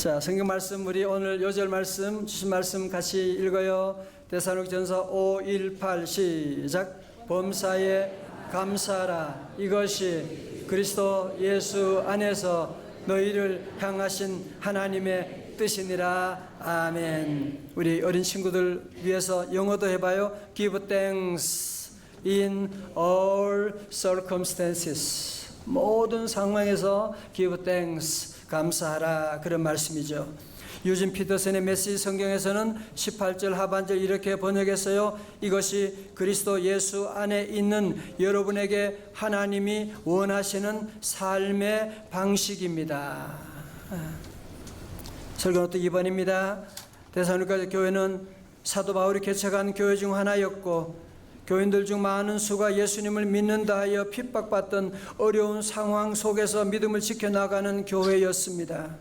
자, 성경 말씀 우리 오늘 요절 말씀 주신 말씀 같이 읽어요. 데살로니가전서 5:1-8 시작. 범사에 감사하라. 이것이 그리스도 예수 안에서 너희를 향하신 하나님의 뜻이니라. 아멘. 우리 어린 친구들 위해서 영어도 해봐요. Give thanks in all circumstances. 모든 상황에서 give thanks. 감사하라. 그런 말씀이죠. 유진 피터슨의 메시지 성경에서는 18절 하반절 이렇게 번역했어요. 이것이 그리스도 예수 안에 있는 여러분에게 하나님이 원하시는 삶의 방식입니다. 설교노트 2번입니다. 데살로니가 교회는 사도 바울이 개척한 교회 중 하나였고 교인들 중 많은 수가 예수님을 믿는다 하여 핍박받던 어려운 상황 속에서 믿음을 지켜나가는 교회였습니다.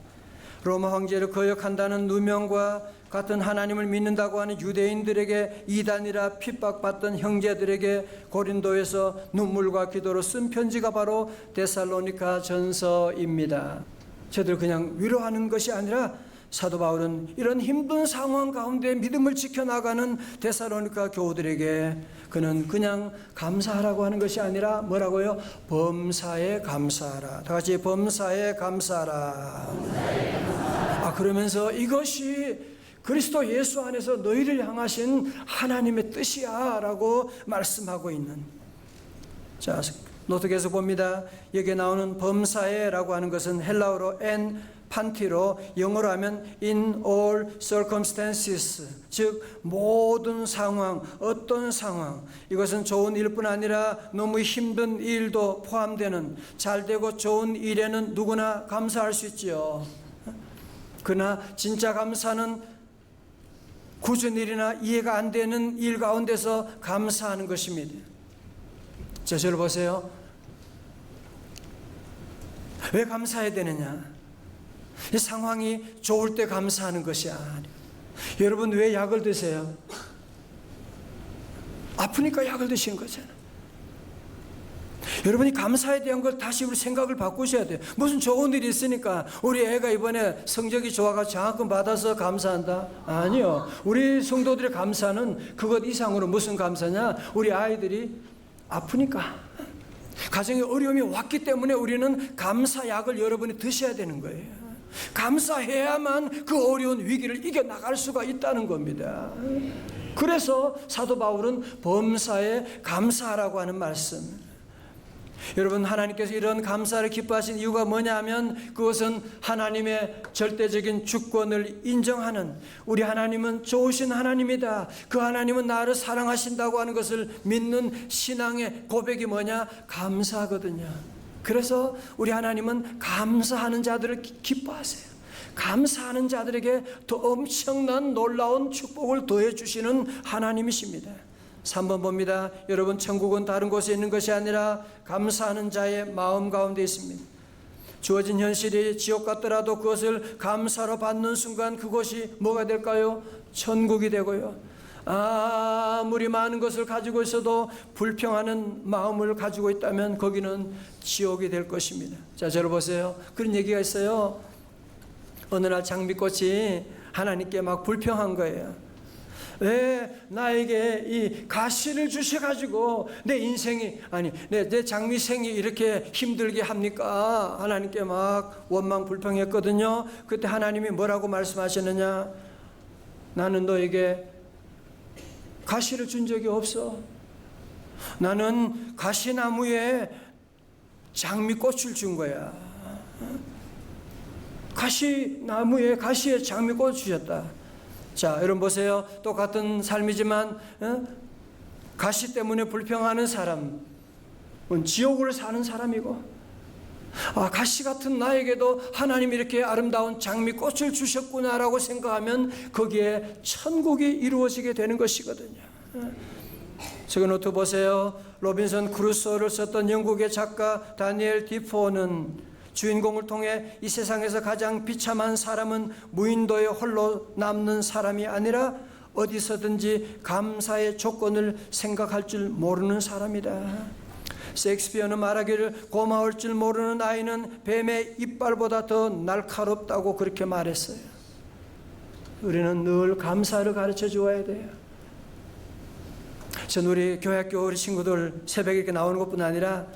로마 황제를 거역한다는 누명과 같은 하나님을 믿는다고 하는 유대인들에게 이단이라 핍박받던 형제들에게 고린도에서 눈물과 기도로 쓴 편지가 바로 데살로니가 전서입니다. 저들 그냥 위로하는 것이 아니라 사도 바울은 이런 힘든 상황 가운데 믿음을 지켜나가는 데살로니가 교우들에게 그는 그냥 감사하라고 하는 것이 아니라 뭐라고요? 범사에 감사하라. 다 같이 범사에 감사하라. 그러면서 이것이 그리스도 예수 안에서 너희를 향하신 하나님의 뜻이야 라고 말씀하고 있는. 자, 노트 계속 봅니다. 여기에 나오는 범사에라고 하는 것은 헬라어로 엔 판티로 영어로 하면 in all circumstances, 즉 모든 상황, 어떤 상황, 이것은 좋은 일뿐 아니라 너무 힘든 일도 포함되는 잘되고 좋은 일에는 누구나 감사할 수 있지요. 그러나 진짜 감사는 굳은 일이나 이해가 안 되는 일 가운데서 감사하는 것입니다. 자, 저를 보세요. 왜 감사해야 되느냐? 이 상황이 좋을 때 감사하는 것이 아니에요. 여러분 왜 약을 드세요? 아프니까 약을 드시는 거잖아요. 여러분이 감사에 대한 걸 다시 우리 생각을 바꾸셔야 돼요. 무슨 좋은 일이 있으니까 우리 애가 이번에 성적이 좋아가 장학금 받아서 감사한다? 아니요. 우리 성도들의 감사는 그것 이상으로 무슨 감사냐? 우리 아이들이 아프니까 가정에 어려움이 왔기 때문에 우리는 감사약을 여러분이 드셔야 되는 거예요. 감사해야만 그 어려운 위기를 이겨나갈 수가 있다는 겁니다. 그래서 사도 바울은 범사에 감사하라고 하는 말씀. 여러분, 하나님께서 이런 감사를 기뻐하신 이유가 뭐냐 하면 그것은 하나님의 절대적인 주권을 인정하는, 우리 하나님은 좋으신 하나님이다, 그 하나님은 나를 사랑하신다고 하는 것을 믿는 신앙의 고백이 뭐냐? 감사거든요. 그래서 우리 하나님은 감사하는 자들을 기뻐하세요. 감사하는 자들에게 더 엄청난 놀라운 축복을 더해 주시는 하나님이십니다. 3번 봅니다. 여러분, 천국은 다른 곳에 있는 것이 아니라 감사하는 자의 마음 가운데 있습니다. 주어진 현실이 지옥 같더라도 그것을 감사로 받는 순간 그것이 뭐가 될까요? 천국이 되고요. 아무리 많은 것을 가지고 있어도 불평하는 마음을 가지고 있다면 거기는 지옥이 될 것입니다. 자, 저를 보세요. 그런 얘기가 있어요. 어느 날 장미꽃이 하나님께 막 불평한 거예요. 왜 나에게 이 가시를 주셔가지고 내 인생이, 아니 내 장미생이 이렇게 힘들게 합니까? 하나님께 막 원망 불평했거든요. 그때 하나님이 뭐라고 말씀하셨느냐? 나는 너에게 가시를 준 적이 없어. 나는 가시나무에 장미꽃을 준 거야. 가시나무에 가시에 장미꽃을 주셨다. 자, 여러분 보세요. 똑같은 삶이지만 가시 때문에 불평하는 사람은 지옥을 사는 사람이고, 가시 같은 나에게도 하나님이 이렇게 아름다운 장미꽃을 주셨구나라고 생각하면 거기에 천국이 이루어지게 되는 것이거든요. 저거 노트 보세요. 로빈슨 크루소를 썼던 영국의 작가 다니엘 디포는 주인공을 통해 이 세상에서 가장 비참한 사람은 무인도에 홀로 남는 사람이 아니라 어디서든지 감사의 조건을 생각할 줄 모르는 사람이다. 셰익스피어는 말하기를 고마울 줄 모르는 아이는 뱀의 이빨보다 더 날카롭다고 그렇게 말했어요. 우리는 늘 감사를 가르쳐 주어야 돼요. 전 우리 교회학교 우리 친구들 새벽에 이렇게 나오는 것뿐 아니라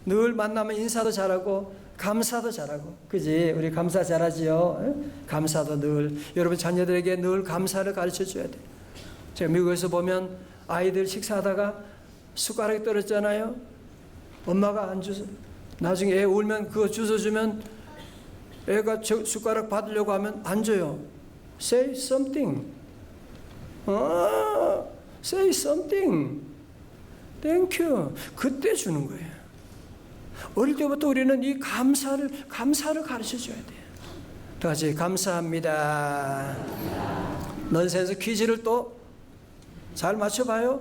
늘 만나면 인사도 잘하고 감사도 잘하고, 그지? 우리 감사 잘하지요. 감사도 늘 여러분 자녀들에게 늘 감사를 가르쳐 줘야 돼요. 제가 미국에서 보면 아이들 식사하다가 숟가락이 떨어졌잖아요. 엄마가 안 주서 나중에 애 울면 그거 주워주면 애가 숟가락 받으려고 하면 안 줘요. Say something. Say something. Thank you. 그때 주는 거예요. 어릴 때부터 우리는 이 감사를 가르쳐 줘야 돼요. 다 같이 감사합니다. 넌센스 퀴즈를 또 잘 맞춰봐요.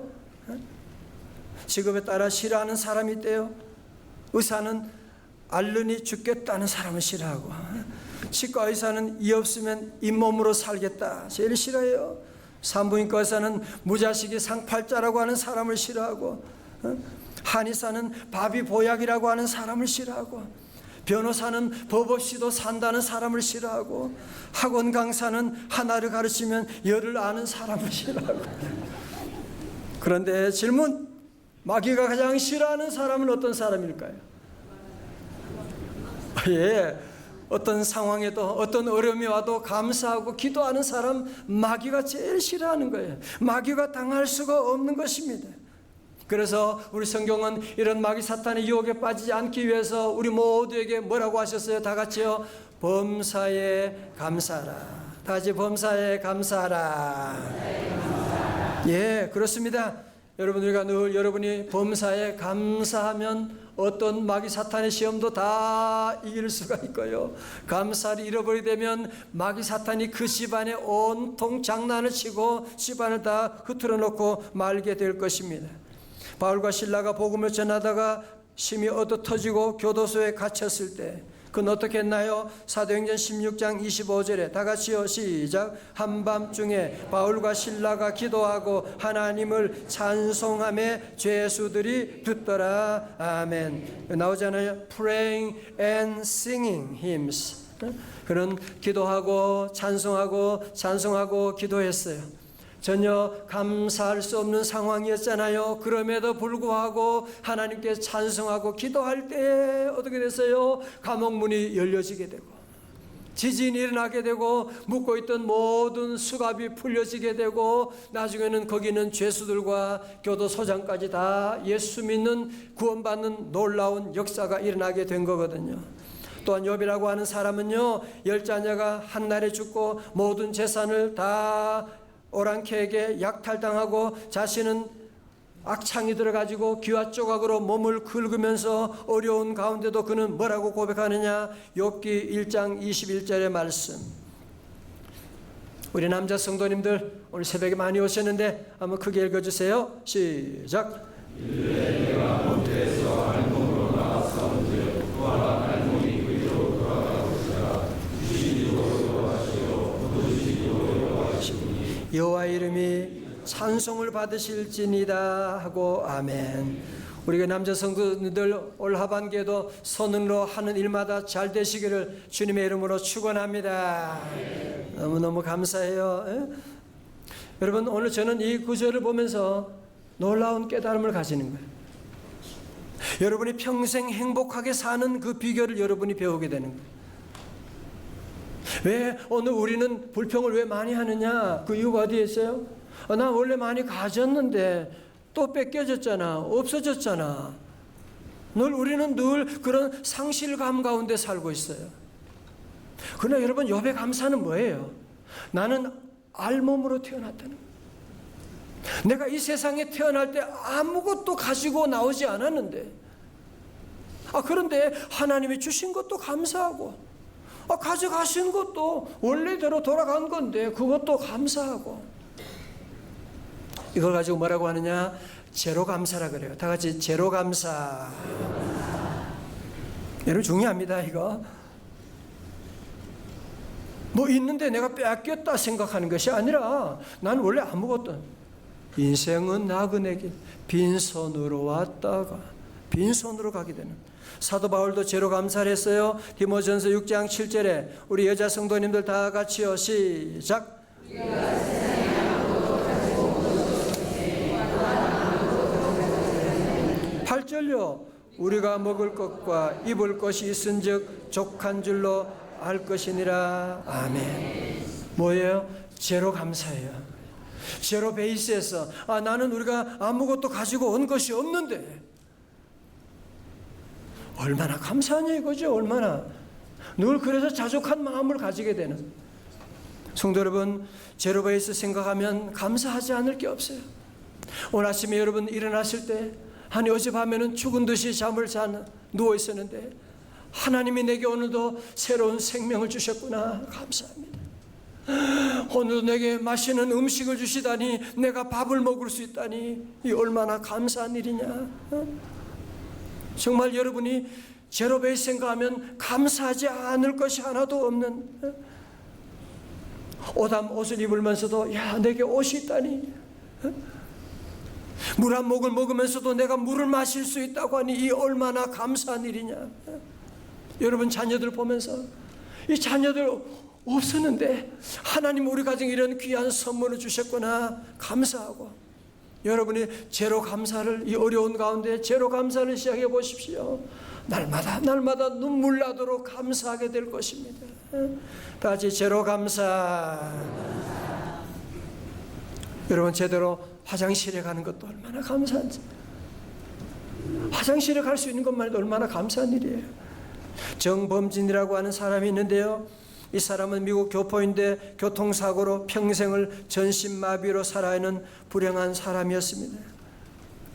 직업에 따라 싫어하는 사람이 있대요. 의사는 앓으니 죽겠다는 사람을 싫어하고, 치과 의사는 이 없으면 잇몸으로 살겠다 제일 싫어해요. 산부인과 의사는 무자식이 상팔자라고 하는 사람을 싫어하고, 한의사는 밥이 보약이라고 하는 사람을 싫어하고, 변호사는 법 없이도 산다는 사람을 싫어하고, 학원 강사는 하나를 가르치면 열을 아는 사람을 싫어하고. 그런데 질문, 마귀가 가장 싫어하는 사람은 어떤 사람일까요? 예, 어떤 상황에도 어떤 어려움이 와도 감사하고 기도하는 사람 마귀가 제일 싫어하는 거예요. 마귀가 당할 수가 없는 것입니다. 그래서 우리 성경은 이런 마귀 사탄의 유혹에 빠지지 않기 위해서 우리 모두에게 뭐라고 하셨어요? 다 같이요. 범사에 감사하라. 다 같이 범사에 감사하라. 예, 그렇습니다. 여러분, 우리가 늘 여러분이 범사에 감사하면 어떤 마귀 사탄의 시험도 다 이길 수가 있고요. 감사를 잃어버리게 되면 마귀 사탄이 그 집안에 온통 장난을 치고 집안을 다 흐트러 놓고 말게 될 것입니다. 바울과 실라가 복음을 전하다가 심히 얻어터지고 교도소에 갇혔을 때 그건 어떻게 했나요? 사도행전 16장 25절에 다 같이요, 시작. 한밤중에 바울과 실라가 기도하고 하나님을 찬송하며 죄수들이 듣더라. 아멘. 나오잖아요. Praying and singing hymns. 그런 기도하고 찬송하고 기도했어요. 전혀 감사할 수 없는 상황이었잖아요. 그럼에도 불구하고 하나님께 찬송하고 기도할 때 어떻게 됐어요? 감옥문이 열려지게 되고 지진이 일어나게 되고 묶고 있던 모든 수갑이 풀려지게 되고 나중에는 거기는 죄수들과 교도소장까지 다 예수 믿는 구원받는 놀라운 역사가 일어나게 된 거거든요. 또한 욥이라고 하는 사람은요, 10자녀가 한날에 죽고 모든 재산을 다 오랑캐에게 약탈당하고 자신은 악창이 들어가지고 귀와 조각으로 몸을 긁으면서 어려운 가운데도 그는 뭐라고 고백하느냐? 욥기 1장 21절의 말씀. 우리 남자 성도님들 오늘 새벽에 많이 오셨는데 한번 크게 읽어주세요. 시작. 여호와 이름이 찬송을 받으실지니다 하고 아멘. 우리가 남자 성도님들 올 하반기에도 선언으로 하는 일마다 잘 되시기를 주님의 이름으로 축원합니다. 너무너무 감사해요. 여러분, 오늘 저는 이 구절을 보면서 놀라운 깨달음을 가지는 거예요. 여러분이 평생 행복하게 사는 그 비결을 여러분이 배우게 되는 거예요. 왜 오늘 우리는 불평을 왜 많이 하느냐? 그 이유가 어디에 있어요? 나 원래 많이 가졌는데 또 뺏겨졌잖아, 없어졌잖아. 우리는 늘 그런 상실감 가운데 살고 있어요. 그러나 여러분, 욥의 감사는 뭐예요? 나는 알몸으로 태어났다는 거예요. 내가 이 세상에 태어날 때 아무것도 가지고 나오지 않았는데, 그런데 하나님이 주신 것도 감사하고, 가져가신 것도 원래대로 돌아간 건데 그것도 감사하고. 이걸 가지고 뭐라고 하느냐? 제로 감사라 그래요. 다 같이 제로 감사. 여러분, 중요합니다. 이거 뭐 있는데 내가 빼앗겼다 생각하는 것이 아니라 난 원래 아무것도, 인생은 나그네길 빈손으로 왔다가 빈손으로 가게 되는. 사도 바울도 제로 감사를 했어요. 디모전서 6장 7절에 우리 여자 성도님들 다 같이요. 시작. 8절요. 우리가 먹을 것과 입을 것이 있은즉 족한 줄로 알 것이니라. 아멘. 뭐예요? 제로 감사예요. 제로 베이스에서 나는 우리가 아무것도 가지고 온 것이 없는데 얼마나 감사하냐 이거죠. 얼마나. 늘 그래서 자족한 마음을 가지게 되는. 성도 여러분, 제로 베이스 생각하면 감사하지 않을 게 없어요. 오늘 아침에 여러분 일어났을 때 아니 어젯밤에는 죽은 듯이 잠을 누워 있었는데 하나님이 내게 오늘도 새로운 생명을 주셨구나. 감사합니다. 오늘도 내게 맛있는 음식을 주시다니, 내가 밥을 먹을 수 있다니, 이 얼마나 감사한 일이냐. 정말 여러분이 제로 베이스 생각하면 감사하지 않을 것이 하나도 없는, 옷을 입으면서도 야 내게 옷이 있다니, 물 한 모금 먹으면서도 내가 물을 마실 수 있다고 하니 이 얼마나 감사한 일이냐. 여러분 자녀들 보면서 이 자녀들 없었는데 하나님 우리 가정에 이런 귀한 선물을 주셨구나 감사하고, 여러분이 제로 감사를, 이 어려운 가운데 제로 감사를 시작해 보십시오. 날마다 눈물 나도록 감사하게 될 것입니다. 다 같이 제로 감사. 여러분 제대로 화장실에 가는 것도 얼마나 감사한지. 화장실에 갈 수 있는 것만 해도 얼마나 감사한 일이에요. 정범진이라고 하는 사람이 있는데요, 이 사람은 미국 교포인데 교통사고로 평생을 전신마비로 살아야 하는 불행한 사람이었습니다.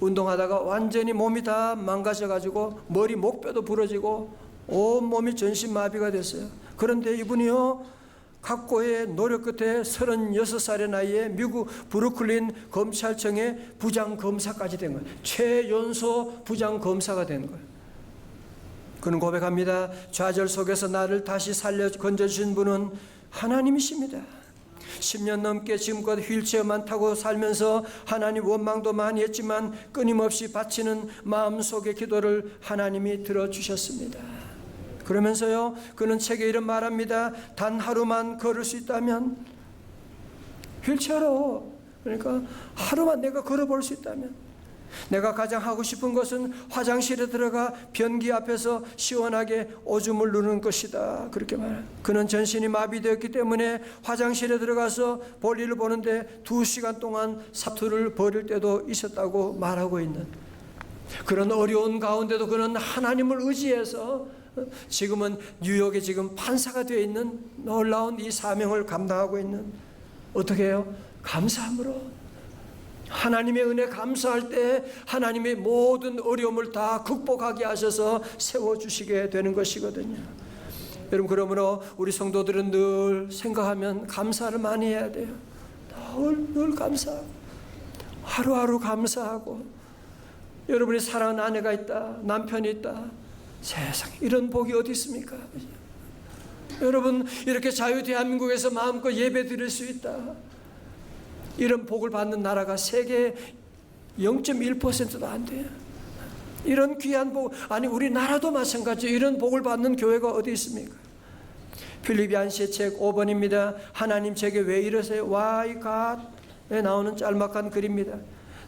운동하다가 완전히 몸이 다 망가져가지고 머리 목뼈도 부러지고 온몸이 전신마비가 됐어요. 그런데 이분이요 각고의 노력 끝에 36살의 나이에 미국 브루클린 검찰청의 부장검사까지 된 거예요. 최연소 부장검사가 된 거예요. 그는 고백합니다. 좌절 속에서 나를 다시 살려 건져주신 분은 하나님이십니다. 10년 넘게 지금껏 휠체어만 타고 살면서 하나님 원망도 많이 했지만 끊임없이 바치는 마음속의 기도를 하나님이 들어주셨습니다. 그러면서요 그는 책에 이런 말합니다. 단 하루만 걸을 수 있다면, 휠체어로, 그러니까 하루만 내가 걸어볼 수 있다면 내가 가장 하고 싶은 것은 화장실에 들어가 변기 앞에서 시원하게 오줌을 누르는 것이다. 그렇게 말해요. 그는 전신이 마비되었기 때문에 화장실에 들어가서 볼일을 보는데 2시간 동안 사투를 벌일 때도 있었다고 말하고 있는, 그런 어려운 가운데도 그는 하나님을 의지해서 지금은 뉴욕에 지금 판사가 되어 있는 놀라운 이 사명을 감당하고 있는, 어떻게 해요? 감사함으로. 하나님의 은혜 감사할 때 하나님의 모든 어려움을 다 극복하게 하셔서 세워주시게 되는 것이거든요. 여러분, 그러므로 우리 성도들은 늘 생각하면 감사를 많이 해야 돼요. 늘 감사하고 하루하루 감사하고. 여러분이 사랑하는 아내가 있다, 남편이 있다, 세상에 이런 복이 어디 있습니까? 여러분 이렇게 자유 대한민국에서 마음껏 예배 드릴 수 있다, 이런 복을 받는 나라가 세계 0.1%도 안 돼요. 이런 귀한 복, 아니 우리나라도 마찬가지예요. 이런 복을 받는 교회가 어디 있습니까? 필립 얀시의 책 5번입니다. 하나님 제게 왜 이러세요? Why God에 나오는 짤막한 글입니다.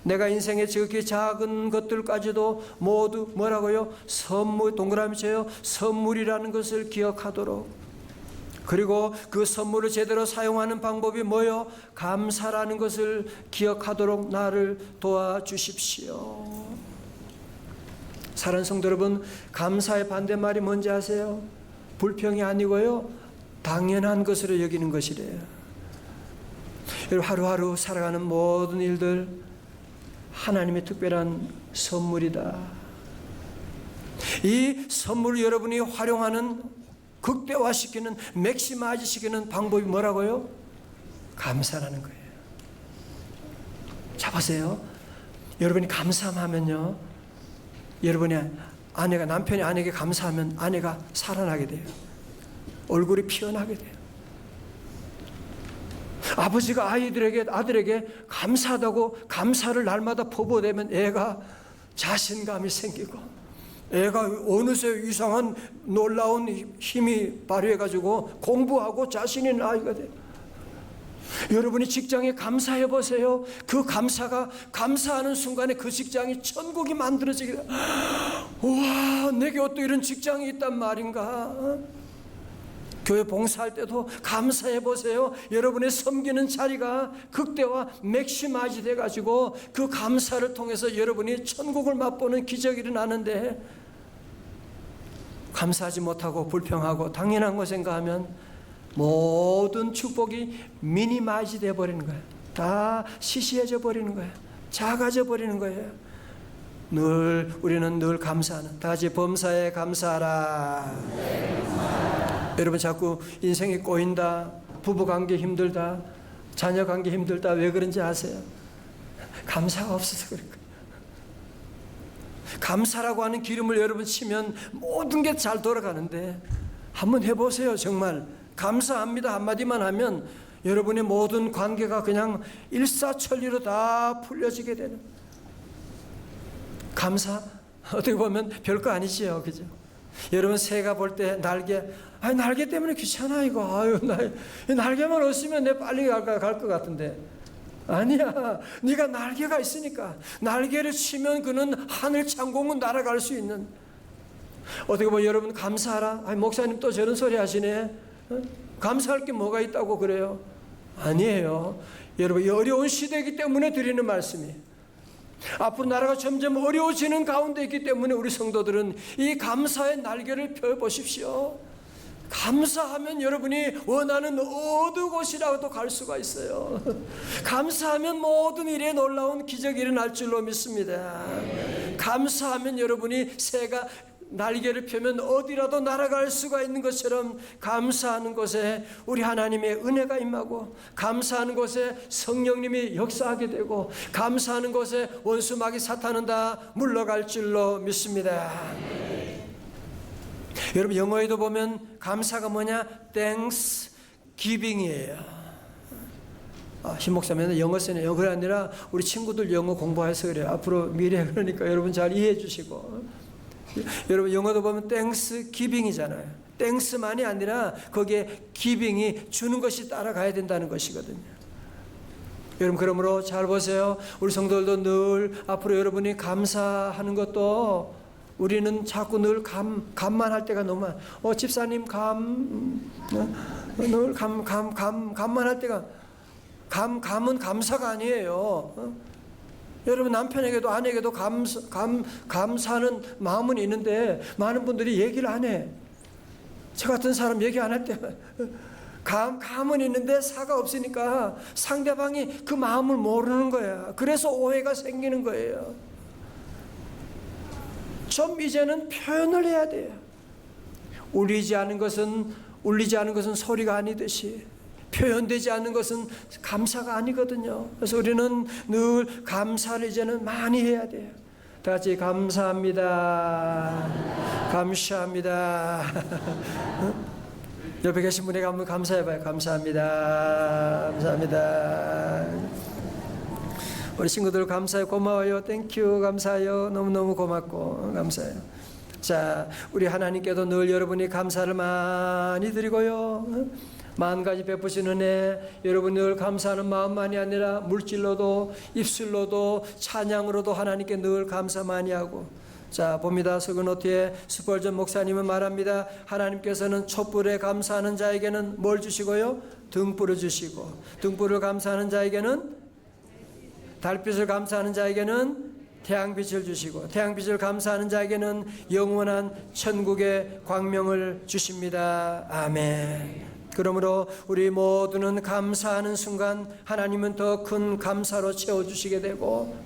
내가 인생의 지극히 작은 것들까지도 모두 뭐라고요? 선물, 동그라미 쳐요. 선물이라는 것을 기억하도록. 그리고 그 선물을 제대로 사용하는 방법이 뭐요? 감사라는 것을 기억하도록 나를 도와주십시오. 사랑하는 성도 여러분, 감사의 반대말이 뭔지 아세요? 불평이 아니고요, 당연한 것으로 여기는 것이래요. 여러분, 하루하루 살아가는 모든 일들 하나님의 특별한 선물이다. 이 선물을 여러분이 활용하는, 극대화시키는, 맥시마이즈시키는 방법이 뭐라고요? 감사라는 거예요. 자 보세요. 여러분이 감사하면요, 여러분의 아내가, 남편이 아내에게 감사하면 아내가 살아나게 돼요. 얼굴이 피어나게 돼요. 아버지가 아들에게 감사하다고 감사를 날마다 퍼부어대면 애가 자신감이 생기고 애가 어느새 이상한 놀라운 힘이 발휘해가지고 공부하고 자신이 있는 아이가 돼요. 여러분이 직장에 감사해 보세요. 그 감사가 감사하는 순간에 그 직장이 천국이 만들어지게 돼요. 와, 내게 또 이런 직장이 있단 말인가. 교회 봉사할 때도 감사해 보세요. 여러분의 섬기는 자리가 극대화 맥시마이즈 돼가지고 그 감사를 통해서 여러분이 천국을 맛보는 기적이 일어나는데, 감사하지 못하고 불평하고 당연한 거 생각하면 모든 축복이 미니마이즈 돼버리는 거예요. 다 시시해져 버리는 거예요. 작아져 버리는 거예요. 우리는 늘 감사하는, 다 같이 범사에 감사하라. 여러분 자꾸 인생이 꼬인다, 부부관계 힘들다, 자녀관계 힘들다, 왜 그런지 아세요? 감사가 없어서 그럴 거예요. 감사라고 하는 기름을 여러분 치면 모든 게 잘 돌아가는데, 한번 해보세요. 정말 감사합니다 한마디만 하면 여러분의 모든 관계가 그냥 일사천리로 다 풀려지게 되는. 감사 어떻게 보면 별거 아니지요, 그죠? 여러분 새가 볼 때 날개, 날개 때문에 귀찮아 이거. 날개만 없으면 내 빨리 갈 것 같은데. 아니야, 네가 날개가 있으니까. 날개를 치면 그는 하늘 창공은 날아갈 수 있는. 어떻게 보면 여러분 감사하라. 목사님 또 저런 소리 하시네. 감사할 게 뭐가 있다고 그래요? 아니에요. 여러분 이 어려운 시대이기 때문에 드리는 말씀이에요. 앞으로 나라가 점점 어려워지는 가운데 있기 때문에 우리 성도들은 이 감사의 날개를 펴보십시오. 감사하면 여러분이 원하는 어느 곳이라도 갈 수가 있어요. 감사하면 모든 일에 놀라운 기적이 일어날 줄로 믿습니다. 감사하면 여러분이 새가 날개를 펴면 어디라도 날아갈 수가 있는 것처럼, 감사하는 곳에 우리 하나님의 은혜가 임하고, 감사하는 곳에 성령님이 역사하게 되고, 감사하는 곳에 원수 마귀 사탄은 다 물러갈 줄로 믿습니다. 여러분 영어에도 보면 감사가 뭐냐? Thanksgiving이에요. 신 목사님은 영어 쓰는 영어가 아니라 우리 친구들 영어 공부해서 그래요. 앞으로 미래 그러니까 여러분 잘 이해해 주시고. 여러분 영어도 보면 땡스기빙이잖아요. 땡스만이 아니라 거기에 기빙이 주는 것이 따라가야 된다는 것이거든요. 여러분 그러므로 잘 보세요. 우리 성도들도 늘 앞으로 여러분이 감사하는 것도, 우리는 자꾸 늘 감만 할 때가 너무 많아요. 집사님 늘 감만 할 때가, 감은 감사가 아니에요. 여러분 남편에게도 아내에게도 감사하는 마음은 있는데 많은 분들이 얘기를 안 해. 저 같은 사람 얘기 안 할 때 감은 있는데 사가 없으니까 상대방이 그 마음을 모르는 거야. 그래서 오해가 생기는 거예요. 좀 이제는 표현을 해야 돼요. 울리지 않은 것은 소리가 아니듯이, 표현되지 않는 것은 감사가 아니거든요. 그래서 우리는 늘 감사를 이제는 많이 해야 돼요. 다 같이 감사합니다. 감사합니다. 옆에 계신 분에게 한번 감사해봐요. 감사합니다. 감사합니다. 우리 친구들 감사해요. 고마워요. 땡큐. 감사해요. 너무너무 고맙고 감사해요. 자, 우리 하나님께도 늘 여러분이 감사를 많이 드리고요. 만 가지 베푸시는 은혜, 여러분 늘 감사하는 마음만이 아니라 물질로도 입술로도 찬양으로도 하나님께 늘 감사 많이 하고. 자, 봅니다. 서근호티의 스펄전 목사님은 말합니다. 하나님께서는 촛불에 감사하는 자에게는 뭘 주시고요? 등불을 주시고, 등불을 감사하는 자에게는, 달빛을 감사하는 자에게는 태양빛을 주시고, 태양빛을 감사하는 자에게는 영원한 천국의 광명을 주십니다. 아멘. 그러므로 우리 모두는 감사하는 순간 하나님은 더 큰 감사로 채워주시게 되고,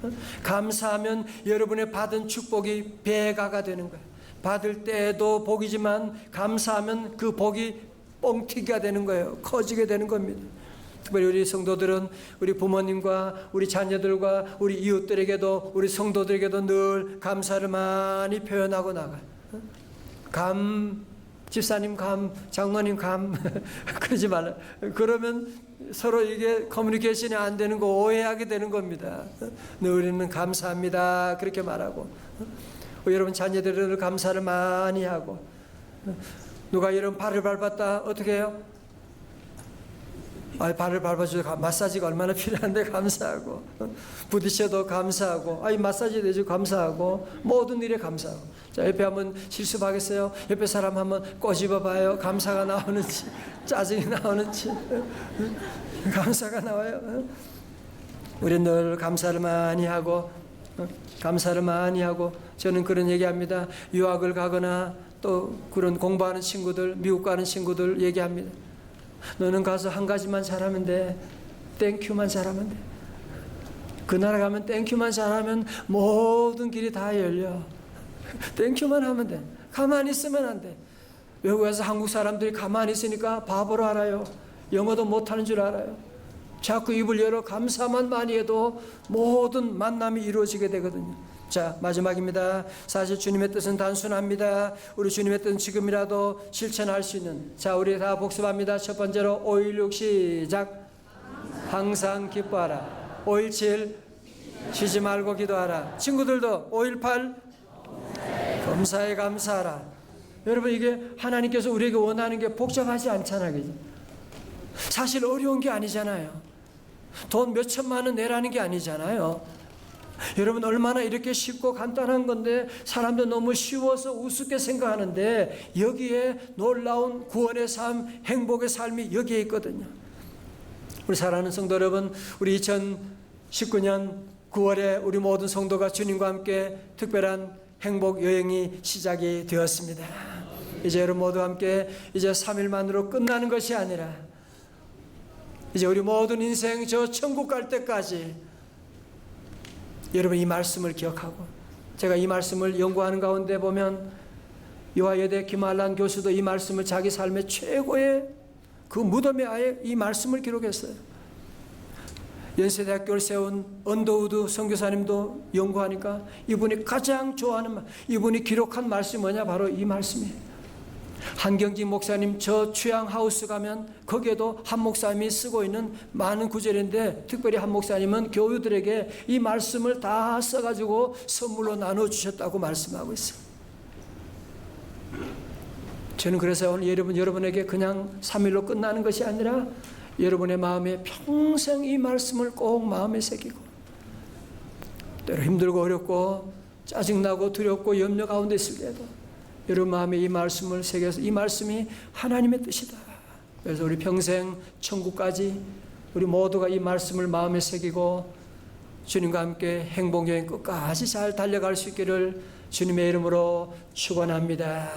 감사하면 여러분의 받은 축복이 배가가 되는 거예요. 받을 때도 복이지만 감사하면 그 복이 뻥튀기가 되는 거예요. 커지게 되는 겁니다. 특별히 우리 성도들은 우리 부모님과 우리 자녀들과 우리 이웃들에게도, 우리 성도들에게도 늘 감사를 많이 표현하고 나가요. 집사님 장로님 그러지 말라. 그러면 서로 이게 커뮤니케이션이 안 되는 거, 오해하게 되는 겁니다. 우리는 감사합니다 그렇게 말하고, 여러분 자녀들을 감사를 많이 하고, 누가 여러분 발을 밟았다 어떻게 해요? 발을 밟아주고 마사지가 얼마나 필요한데 감사하고, 부딪혀도 감사하고, 마사지 해주고 감사하고, 모든 일에 감사하고. 자, 옆에 한번 실습하겠어요? 옆에 사람 한번 꼬집어 봐요. 감사가 나오는지 짜증이 나오는지. 감사가 나와요. 우리는 늘 감사를 많이 하고, 감사를 많이 하고. 저는 그런 얘기합니다. 유학을 가거나 또 그런 공부하는 친구들, 미국 가는 친구들 얘기합니다. 너는 가서 한 가지만 잘하면 돼. 땡큐만 잘하면 돼. 그 나라 가면 땡큐만 잘하면 모든 길이 다 열려. 땡큐만 하면 돼. 가만히 있으면 안 돼. 외국에서 한국 사람들이 가만히 있으니까 바보로 알아요. 영어도 못하는 줄 알아요. 자꾸 입을 열어 감사만 많이 해도 모든 만남이 이루어지게 되거든요. 자, 마지막입니다. 사실 주님의 뜻은 단순합니다. 우리 주님의 뜻은 지금이라도 실천할 수 있는. 자, 우리 다 복습합니다. 첫 번째로 516 시작. 항상 기뻐하라. 517 쉬지 말고 기도하라. 친구들도 518 범사에 감사하라. 여러분, 이게 하나님께서 우리에게 원하는 게 복잡하지 않잖아요. 그죠? 사실 어려운 게 아니잖아요. 돈 몇 천만 원 내라는 게 아니잖아요. 여러분, 얼마나 이렇게 쉽고 간단한 건데 사람들 너무 쉬워서 우습게 생각하는데, 여기에 놀라운 구원의 삶, 행복의 삶이 여기에 있거든요. 우리 사랑하는 성도 여러분, 우리 2019년 9월에 우리 모든 성도가 주님과 함께 특별한 행복 여행이 시작이 되었습니다. 이제 여러분 모두 함께 이제 3일만으로 끝나는 것이 아니라, 이제 우리 모든 인생 저 천국 갈 때까지 여러분 이 말씀을 기억하고, 제가 이 말씀을 연구하는 가운데 보면 요하여대 김한란 교수도 이 말씀을 자기 삶의 최고의 그 무덤에 아예 이 말씀을 기록했어요. 연세대학교를 세운 언더우드 선교사님도 연구하니까 이분이 가장 좋아하는 이분이 기록한 말씀이 뭐냐? 바로 이 말씀이에요. 한경진 목사님 저 취향 하우스 가면 거기에도 한 목사님이 쓰고 있는 많은 구절인데, 특별히 한 목사님은 교우들에게 이 말씀을 다 써가지고 선물로 나눠주셨다고 말씀하고 있어요. 저는 그래서 오늘 여러분에게 그냥 3일로 끝나는 것이 아니라 여러분의 마음에 평생 이 말씀을 꼭 마음에 새기고, 때로 힘들고 어렵고 짜증나고 두렵고 염려 가운데 있을 때도 여러분 마음에 이 말씀을 새겨서, 이 말씀이 하나님의 뜻이다. 그래서 우리 평생 천국까지 우리 모두가 이 말씀을 마음에 새기고 주님과 함께 행복여행 끝까지 잘 달려갈 수 있기를 주님의 이름으로 축원합니다.